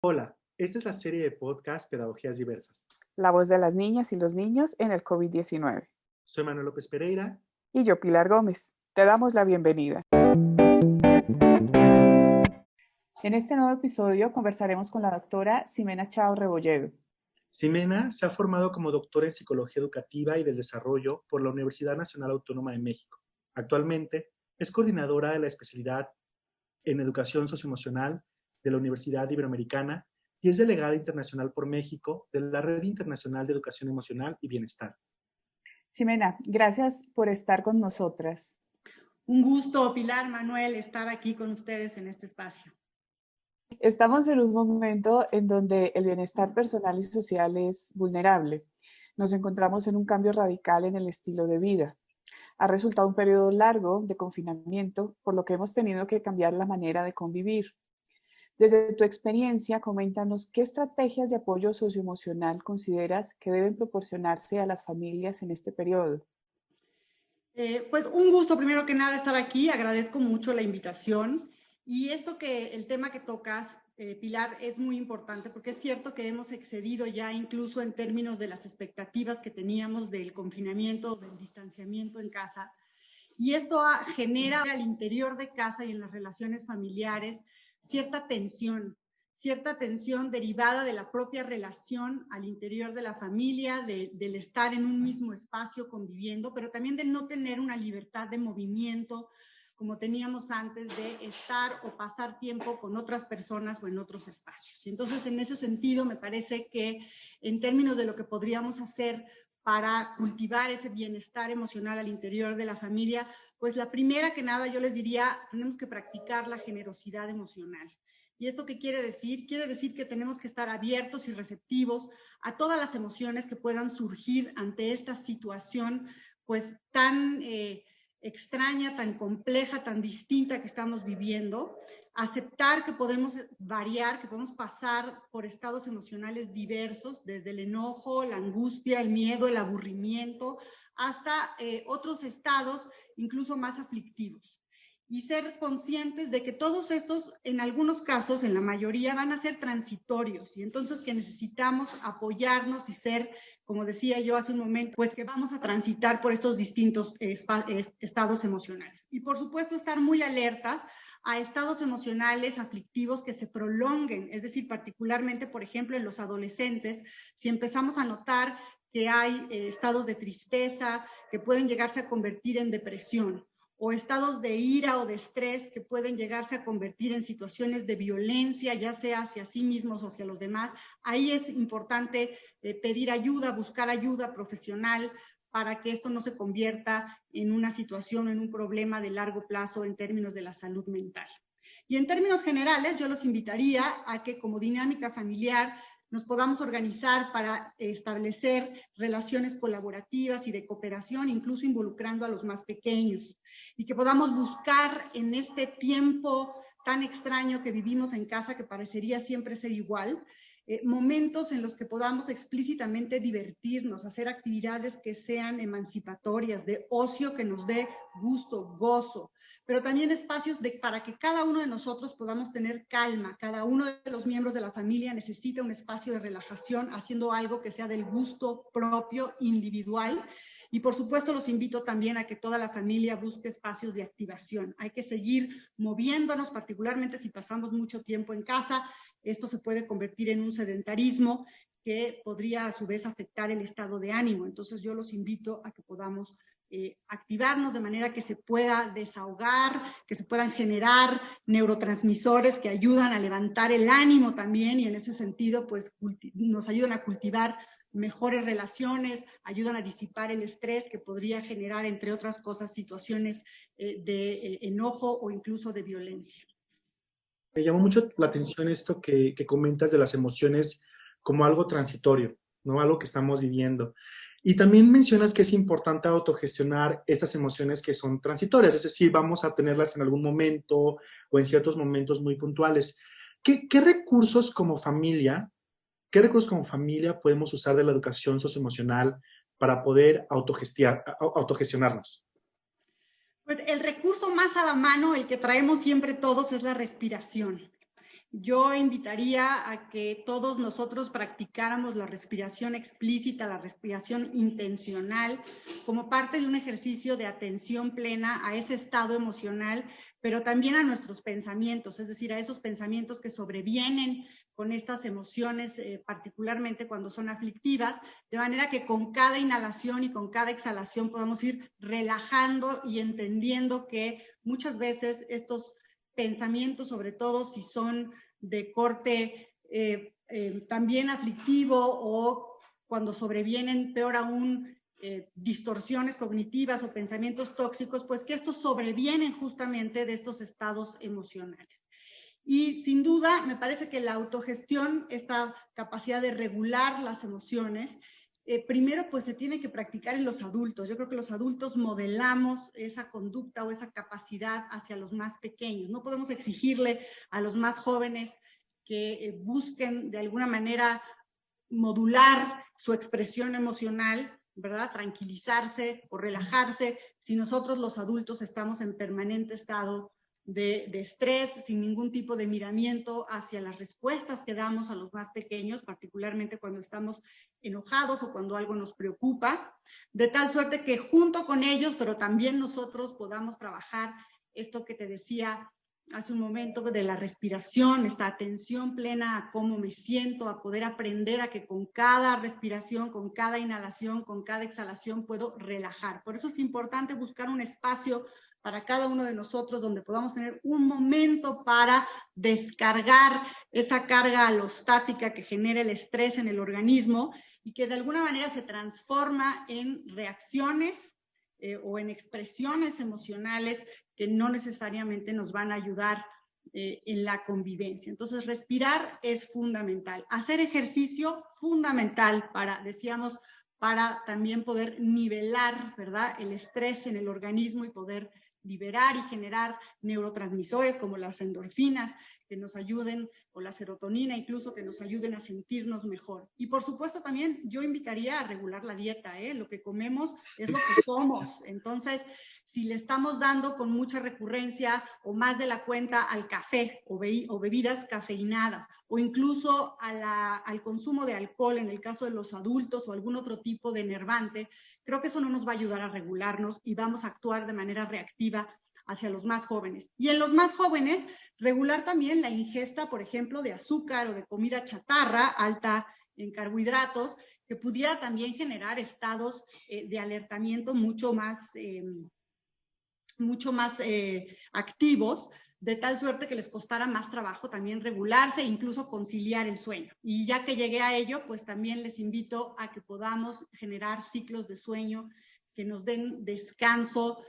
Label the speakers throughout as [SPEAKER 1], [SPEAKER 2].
[SPEAKER 1] Hola, esta es la serie de podcast Pedagogías Diversas.
[SPEAKER 2] La voz de las niñas y los niños en el COVID-19.
[SPEAKER 1] Soy Manuel López Pereira.
[SPEAKER 2] Y yo, Pilar Gómez. Te damos la bienvenida. En este nuevo episodio conversaremos con la doctora Ximena Chao Rebolledo.
[SPEAKER 1] Ximena se ha formado como doctora en Psicología Educativa y del Desarrollo por la Universidad Nacional Autónoma de México. Actualmente es coordinadora de la especialidad en Educación Socioemocional de la Universidad Iberoamericana y es delegada internacional por México de la Red Internacional de Educación Emocional y Bienestar.
[SPEAKER 2] Ximena, gracias por estar con nosotras.
[SPEAKER 3] Un gusto, Pilar, Manuel, estar aquí con ustedes en este espacio.
[SPEAKER 2] Estamos en un momento en donde el bienestar personal y social es vulnerable. Nos encontramos en un cambio radical en el estilo de vida. Ha resultado un periodo largo de confinamiento, por lo que hemos tenido que cambiar la manera de convivir. Desde tu experiencia, coméntanos qué estrategias de apoyo socioemocional consideras que deben proporcionarse a las familias en este periodo.
[SPEAKER 3] Pues un gusto, primero que nada, estar aquí. Agradezco mucho la invitación. Y el tema que tocas, Pilar, es muy importante porque es cierto que hemos excedido ya incluso en términos de las expectativas que teníamos del confinamiento, del distanciamiento en casa. Y esto genera al interior de casa y en las relaciones familiares cierta tensión derivada de la propia relación al interior de la familia, del estar en un mismo espacio conviviendo, pero también de no tener una libertad de movimiento como teníamos antes de estar o pasar tiempo con otras personas o en otros espacios. Y entonces, en ese sentido, me parece que en términos de lo que podríamos hacer para cultivar ese bienestar emocional al interior de la familia, pues la primera que nada yo les diría, tenemos que practicar la generosidad emocional. ¿Y esto qué quiere decir? Quiere decir que tenemos que estar abiertos y receptivos a todas las emociones que puedan surgir ante esta situación pues tan extraña, tan compleja, tan distinta que estamos viviendo. Aceptar que podemos variar, que podemos pasar por estados emocionales diversos, desde el enojo, la angustia, el miedo, el aburrimiento, hasta otros estados incluso más aflictivos. Y ser conscientes de que todos estos, en algunos casos, en la mayoría, van a ser transitorios. Y entonces que necesitamos apoyarnos y ser, como decía yo hace un momento, pues que vamos a transitar por estos distintos estados emocionales. Y por supuesto estar muy alertas a estados emocionales aflictivos que se prolonguen, es decir, particularmente, por ejemplo, en los adolescentes, si empezamos a notar que hay estados de tristeza que pueden llegarse a convertir en depresión, o estados de ira o de estrés que pueden llegarse a convertir en situaciones de violencia, ya sea hacia sí mismos o hacia los demás. Ahí es importante pedir ayuda, buscar ayuda profesional para que esto no se convierta en una situación, en un problema de largo plazo en términos de la salud mental. Y en términos generales, yo los invitaría a que como dinámica familiar nos podamos organizar para establecer relaciones colaborativas y de cooperación, incluso involucrando a los más pequeños, y que podamos buscar en este tiempo tan extraño que vivimos en casa, que parecería siempre ser igual, momentos en los que podamos explícitamente divertirnos, hacer actividades que sean emancipatorias, de ocio que nos dé gusto, gozo, pero también espacios para que cada uno de nosotros podamos tener calma. Cada uno de los miembros de la familia necesita un espacio de relajación, haciendo algo que sea del gusto propio, individual. Y por supuesto los invito también a que toda la familia busque espacios de activación. Hay que seguir moviéndonos, particularmente si pasamos mucho tiempo en casa. Esto se puede convertir en un sedentarismo que podría a su vez afectar el estado de ánimo. Entonces yo los invito a que podamos activarnos de manera que se pueda desahogar, que se puedan generar neurotransmisores que ayudan a levantar el ánimo también, y en ese sentido pues nos ayudan a cultivar mejores relaciones, ayudan a disipar el estrés que podría generar, entre otras cosas, situaciones de enojo o incluso de violencia.
[SPEAKER 1] Me llamó mucho la atención esto que comentas de las emociones como algo transitorio, ¿no? Algo que estamos viviendo. Y también mencionas que es importante autogestionar estas emociones que son transitorias, es decir, vamos a tenerlas en algún momento o en ciertos momentos muy puntuales. ¿Qué recursos como familia, podemos usar de la educación socioemocional para poder autogestionarnos?
[SPEAKER 3] Pues el recurso más a la mano, el que traemos siempre todos, es la respiración. yo invitaría a que todos nosotros practicáramos la respiración explícita, la respiración intencional, como parte de un ejercicio de atención plena a ese estado emocional, pero también a nuestros pensamientos, es decir, a esos pensamientos que sobrevienen con estas emociones, particularmente cuando son aflictivas, de manera que con cada inhalación y con cada exhalación podamos ir relajando y entendiendo que muchas veces estos pensamientos, sobre todo si son de corte también aflictivo o cuando sobrevienen, peor aún, distorsiones cognitivas o pensamientos tóxicos, pues que estos sobrevienen justamente de estos estados emocionales. Y sin duda, me parece que la autogestión, esta capacidad de regular las emociones, primero pues se tiene que practicar en los adultos. Yo creo que los adultos modelamos esa conducta o esa capacidad hacia los más pequeños. No podemos exigirle a los más jóvenes que busquen de alguna manera modular su expresión emocional, ¿verdad? Tranquilizarse o relajarse si nosotros los adultos estamos en permanente estado de estrés, sin ningún tipo de miramiento hacia las respuestas que damos a los más pequeños, particularmente cuando estamos enojados o cuando algo nos preocupa, de tal suerte que junto con ellos, pero también nosotros podamos trabajar esto que te decía hace un momento de la respiración, esta atención plena a cómo me siento, a poder aprender a que con cada respiración, con cada inhalación, con cada exhalación puedo relajar. Por eso es importante buscar un espacio para cada uno de nosotros donde podamos tener un momento para descargar esa carga alostática que genera el estrés en el organismo y que de alguna manera se transforma en reacciones o en expresiones emocionales que no necesariamente nos van a ayudar en la convivencia. Entonces, respirar es fundamental. Hacer ejercicio, fundamental para, decíamos, para también poder nivelar, ¿verdad?, el estrés en el organismo y poder liberar y generar neurotransmisores como las endorfinas que nos ayuden, o la serotonina incluso, que nos ayuden a sentirnos mejor. Y por supuesto también yo invitaría a regular la dieta, lo que comemos es lo que somos. Entonces, si le estamos dando con mucha recurrencia o más de la cuenta al café o bebidas cafeinadas, o incluso al consumo de alcohol en el caso de los adultos o algún otro tipo de enervante, creo que eso no nos va a ayudar a regularnos y vamos a actuar de manera reactiva hacia los más jóvenes. Y en los más jóvenes, regular también la ingesta, por ejemplo, de azúcar o de comida chatarra alta en carbohidratos, que pudiera también generar estados de alertamiento mucho más activos, de tal suerte que les costara más trabajo también regularse e incluso conciliar el sueño. Y ya que llegué a ello, pues también les invito a que podamos generar ciclos de sueño que nos den descanso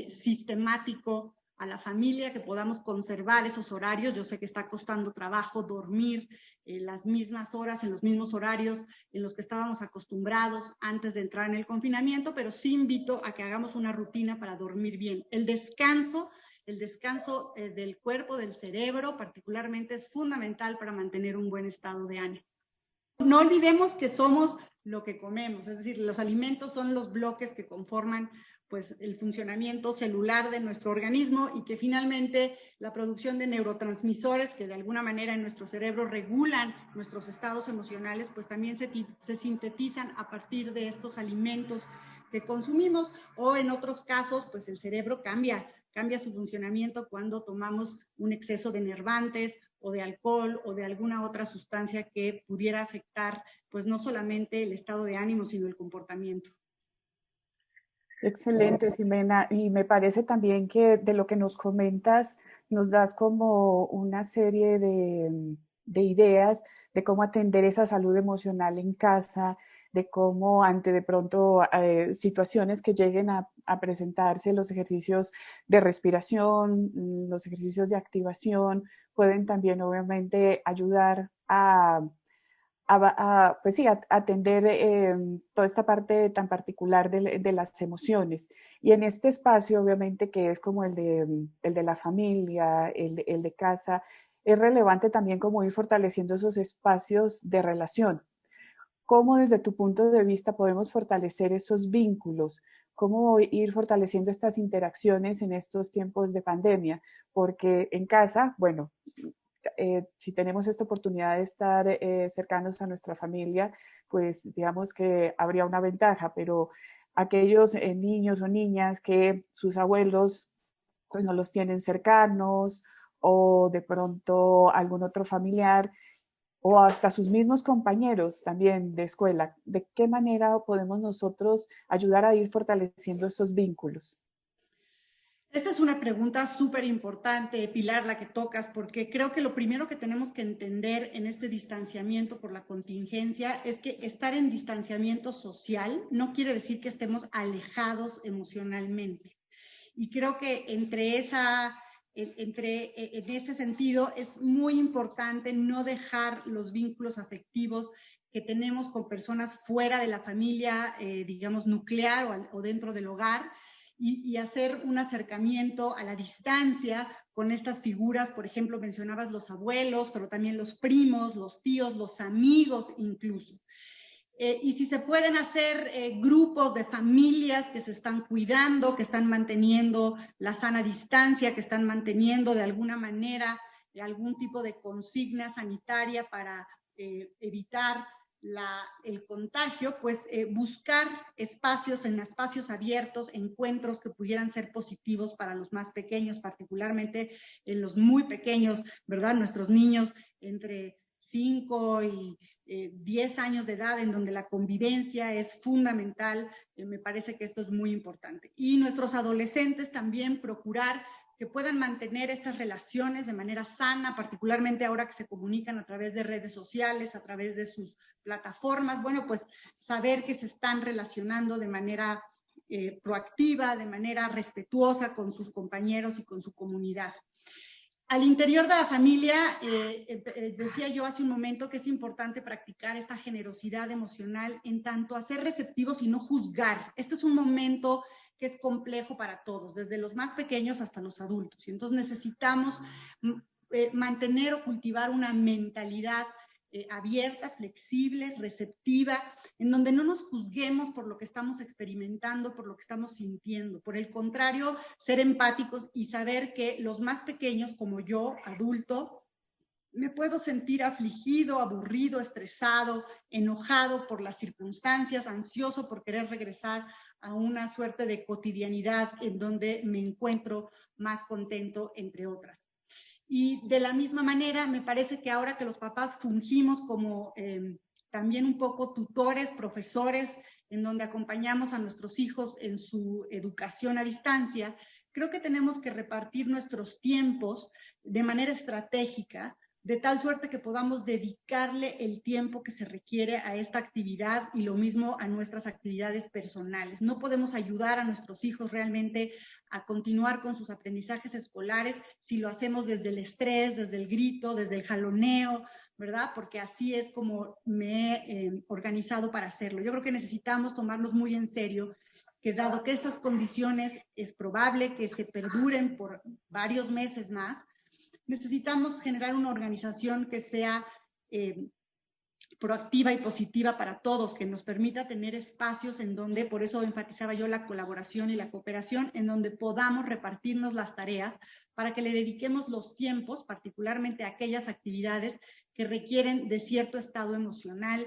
[SPEAKER 3] sistemático a la familia, que podamos conservar esos horarios. Yo sé que está costando trabajo dormir las mismas horas, en los mismos horarios en los que estábamos acostumbrados antes de entrar en el confinamiento, pero sí invito a que hagamos una rutina para dormir bien. El descanso del cuerpo, del cerebro, particularmente, es fundamental para mantener un buen estado de ánimo. No olvidemos que somos lo que comemos, es decir, los alimentos son los bloques que conforman pues el funcionamiento celular de nuestro organismo y que finalmente la producción de neurotransmisores que de alguna manera en nuestro cerebro regulan nuestros estados emocionales, pues también se sintetizan a partir de estos alimentos que consumimos, o en otros casos pues el cerebro cambia su funcionamiento cuando tomamos un exceso de enervantes o de alcohol o de alguna otra sustancia que pudiera afectar pues no solamente el estado de ánimo, sino el comportamiento.
[SPEAKER 2] Excelente, Ximena. Y me parece también que de lo que nos comentas, nos das como una serie de ideas de cómo atender esa salud emocional en casa, de cómo ante de pronto situaciones que lleguen a presentarse, los ejercicios de respiración, los ejercicios de activación, pueden también obviamente ayudar pues sí, atender toda esta parte tan particular de las emociones. Y en este espacio, obviamente, que es como el de la familia, el de casa, es relevante también como ir fortaleciendo esos espacios de relación. ¿Cómo desde tu punto de vista podemos fortalecer esos vínculos? ¿Cómo ir fortaleciendo estas interacciones en estos tiempos de pandemia? Porque en casa, bueno, si tenemos esta oportunidad de estar cercanos a nuestra familia, pues digamos que habría una ventaja, pero aquellos niños o niñas que sus abuelos pues no los tienen cercanos o de pronto algún otro familiar o hasta sus mismos compañeros también de escuela, ¿de qué manera podemos nosotros ayudar a ir fortaleciendo estos vínculos?
[SPEAKER 3] Esta es una pregunta súper importante, Pilar, la que tocas, porque creo que lo primero que tenemos que entender en este distanciamiento por la contingencia es que estar en distanciamiento social no quiere decir que estemos alejados emocionalmente. Y creo que en ese sentido es muy importante no dejar los vínculos afectivos que tenemos con personas fuera de la familia, digamos, nuclear o dentro del hogar, y hacer un acercamiento a la distancia con estas figuras. Por ejemplo, mencionabas los abuelos, pero también los primos, los tíos, los amigos incluso. Y si se pueden hacer grupos de familias que se están cuidando, que están manteniendo la sana distancia, que están manteniendo de alguna manera algún tipo de consigna sanitaria para evitar el contagio, pues buscar espacios, en espacios abiertos, encuentros que pudieran ser positivos para los más pequeños, particularmente en los muy pequeños, ¿verdad? Nuestros niños entre 5 y 10 años de edad, en donde la convivencia es fundamental. Me parece que esto es muy importante. Y nuestros adolescentes también procurar que puedan mantener estas relaciones de manera sana, particularmente ahora que se comunican a través de redes sociales, a través de sus plataformas. Bueno, pues saber que se están relacionando de manera proactiva, de manera respetuosa con sus compañeros y con su comunidad. Al interior de la familia, decía yo hace un momento que es importante practicar esta generosidad emocional en tanto a ser receptivos y no juzgar. Este es un momento que es complejo para todos, desde los más pequeños hasta los adultos. Y entonces necesitamos mantener o cultivar una mentalidad abierta, flexible, receptiva, en donde no nos juzguemos por lo que estamos experimentando, por lo que estamos sintiendo. Por el contrario, ser empáticos y saber que los más pequeños, como yo, adulto, me puedo sentir afligido, aburrido, estresado, enojado por las circunstancias, ansioso por querer regresar a una suerte de cotidianidad en donde me encuentro más contento, entre otras. Y de la misma manera, me parece que ahora que los papás fungimos como también un poco tutores, profesores, en donde acompañamos a nuestros hijos en su educación a distancia, creo que tenemos que repartir nuestros tiempos de manera estratégica, de tal suerte que podamos dedicarle el tiempo que se requiere a esta actividad y lo mismo a nuestras actividades personales. No podemos ayudar a nuestros hijos realmente a continuar con sus aprendizajes escolares si lo hacemos desde el estrés, desde el grito, desde el jaloneo, ¿verdad? Porque así es como me he organizado para hacerlo. Yo creo que necesitamos tomarnos muy en serio que dado que estas condiciones es probable que se perduren por varios meses más, necesitamos generar una organización que sea proactiva y positiva para todos, que nos permita tener espacios en donde, por eso enfatizaba yo la colaboración y la cooperación, en donde podamos repartirnos las tareas para que le dediquemos los tiempos, particularmente a aquellas actividades que requieren de cierto estado emocional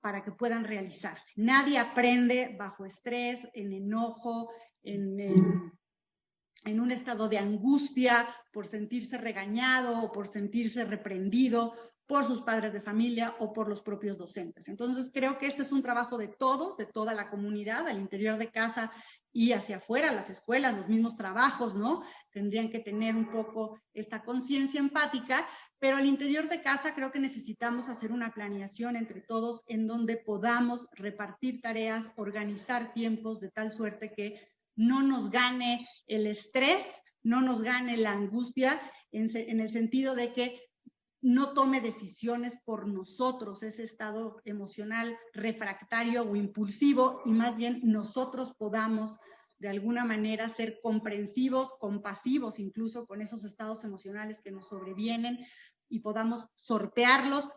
[SPEAKER 3] para que puedan realizarse. Nadie aprende bajo estrés, en enojo, en un estado de angustia por sentirse regañado o por sentirse reprendido por sus padres de familia o por los propios docentes. Entonces creo que este es un trabajo de todos, de toda la comunidad, al interior de casa y hacia afuera, las escuelas, los mismos trabajos, ¿no? Tendrían que tener un poco esta conciencia empática, pero al interior de casa creo que necesitamos hacer una planeación entre todos en donde podamos repartir tareas, organizar tiempos de tal suerte que no nos gane el estrés, no nos gane la angustia, en el sentido de que no tome decisiones por nosotros, ese estado emocional refractario o impulsivo, y más bien nosotros podamos de alguna manera ser comprensivos, compasivos incluso con esos estados emocionales que nos sobrevienen, y podamos surfearlos,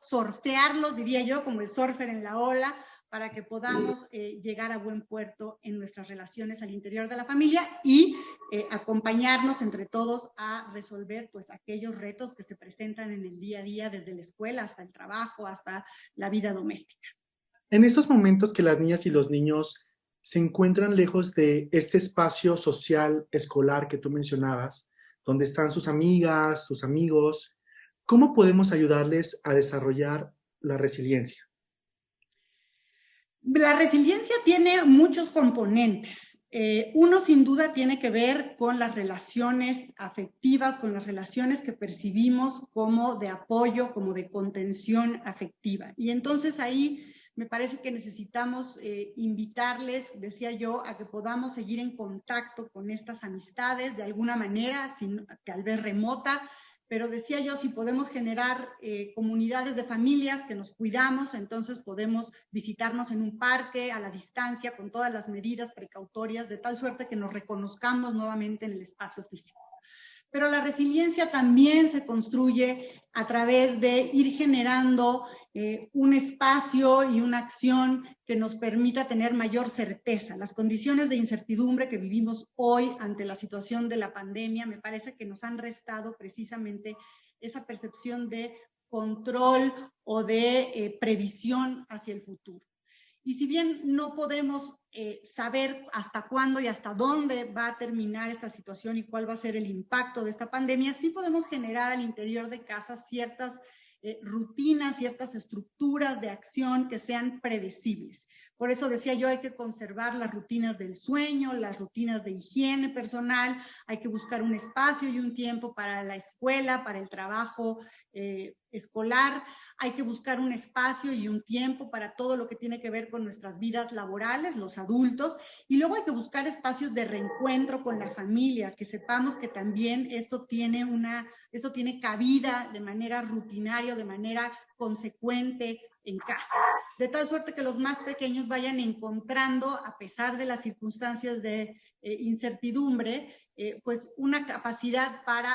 [SPEAKER 3] diría yo, como el surfer en la ola, para que podamos llegar a buen puerto en nuestras relaciones al interior de la familia y acompañarnos entre todos a resolver pues aquellos retos que se presentan en el día a día, desde la escuela hasta el trabajo, hasta la vida doméstica.
[SPEAKER 1] En estos momentos que las niñas y los niños se encuentran lejos de este espacio social escolar que tú mencionabas, donde están sus amigas, sus amigos, ¿cómo podemos ayudarles a desarrollar la resiliencia?
[SPEAKER 3] La resiliencia tiene muchos componentes. Uno sin duda tiene que ver con las relaciones afectivas, con las relaciones que percibimos como de apoyo, como de contención afectiva. Y entonces ahí me parece que necesitamos invitarles, decía yo, a que podamos seguir en contacto con estas amistades de alguna manera, tal vez remota, pero decía yo, si podemos generar comunidades de familias que nos cuidamos, entonces podemos visitarnos en un parque a la distancia con todas las medidas precautorias, de tal suerte que nos reconozcamos nuevamente en el espacio físico. Pero la resiliencia también se construye a través de ir generando un espacio y una acción que nos permita tener mayor certeza. Las condiciones de incertidumbre que vivimos hoy ante la situación de la pandemia me parece que nos han restado precisamente esa percepción de control o de previsión hacia el futuro. Y si bien no podemos saber hasta cuándo y hasta dónde va a terminar esta situación y cuál va a ser el impacto de esta pandemia, sí podemos generar al interior de casa ciertas rutinas, ciertas estructuras de acción que sean predecibles. Por eso decía yo, hay que conservar las rutinas del sueño, las rutinas de higiene personal, hay que buscar un espacio y un tiempo para la escuela, para el trabajo escolar, hay que buscar un espacio y un tiempo para todo lo que tiene que ver con nuestras vidas laborales, los adultos, y luego hay que buscar espacios de reencuentro con la familia, que sepamos que también esto tiene cabida de manera rutinaria, de manera consecuente en casa. De tal suerte que los más pequeños vayan encontrando, a pesar de las circunstancias de incertidumbre, pues una capacidad para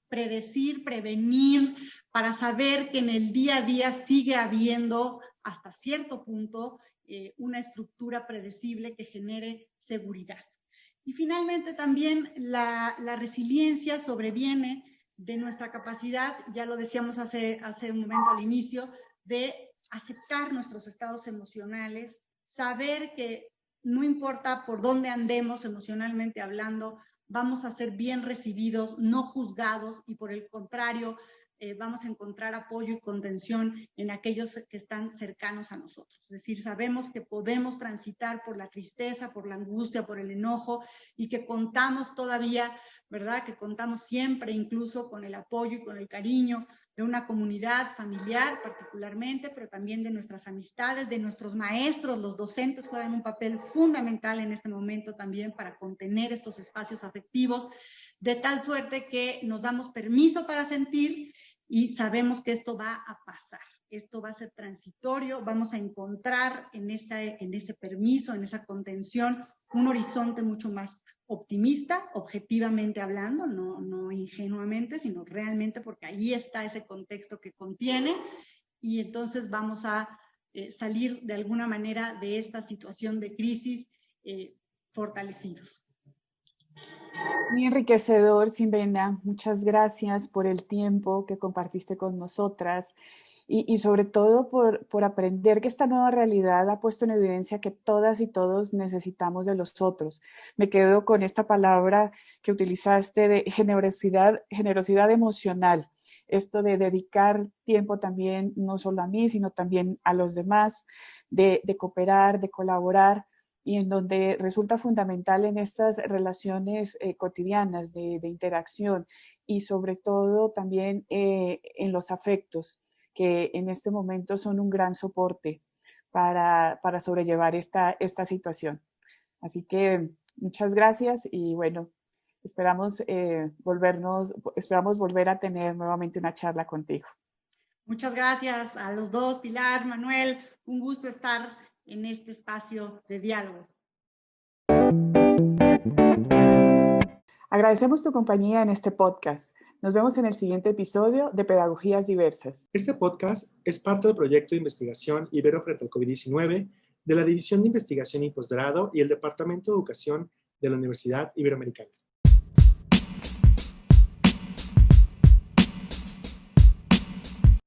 [SPEAKER 3] predecir, prevenir, para saber que en el día a día sigue habiendo hasta cierto punto una estructura predecible que genere seguridad. Y finalmente también la resiliencia sobreviene de nuestra capacidad, ya lo decíamos hace un momento al inicio, de aceptar nuestros estados emocionales, saber que no importa por dónde andemos emocionalmente hablando, vamos a ser bien recibidos, no juzgados, y por el contrario, vamos a encontrar apoyo y contención en aquellos que están cercanos a nosotros. Es decir, sabemos que podemos transitar por la tristeza, por la angustia, por el enojo, y que contamos todavía, ¿verdad? Que contamos siempre incluso con el apoyo y con el cariño de una comunidad familiar particularmente, pero también de nuestras amistades, de nuestros maestros. Los docentes juegan un papel fundamental en este momento también para contener estos espacios afectivos, de tal suerte que nos damos permiso para sentir y sabemos que esto va a pasar. Esto va a ser transitorio, vamos a encontrar en ese permiso, en esa contención, un horizonte mucho más optimista, objetivamente hablando, no ingenuamente, sino realmente porque ahí está ese contexto que contiene, y entonces vamos a salir de alguna manera de esta situación de crisis fortalecidos.
[SPEAKER 2] Muy enriquecedor, Ximena. Muchas gracias por el tiempo que compartiste con nosotras y sobre todo por aprender que esta nueva realidad ha puesto en evidencia que todas y todos necesitamos de los otros. Me quedo con esta palabra que utilizaste de generosidad emocional. Esto de dedicar tiempo también no solo a mí, sino también a los demás, de cooperar, de colaborar, y en donde resulta fundamental en estas relaciones cotidianas de interacción y sobre todo también en los afectos, que en este momento son un gran soporte para sobrellevar esta situación. Así que muchas gracias y bueno, esperamos volver a tener nuevamente una charla contigo.
[SPEAKER 3] Muchas gracias a los dos, Pilar, Manuel, un gusto estar en este espacio de diálogo.
[SPEAKER 2] Agradecemos tu compañía en este podcast. Nos vemos en el siguiente episodio de Pedagogías Diversas.
[SPEAKER 1] Este podcast es parte del proyecto de investigación Ibero frente al COVID-19 de la División de Investigación y Posgrado y el Departamento de Educación de la Universidad Iberoamericana.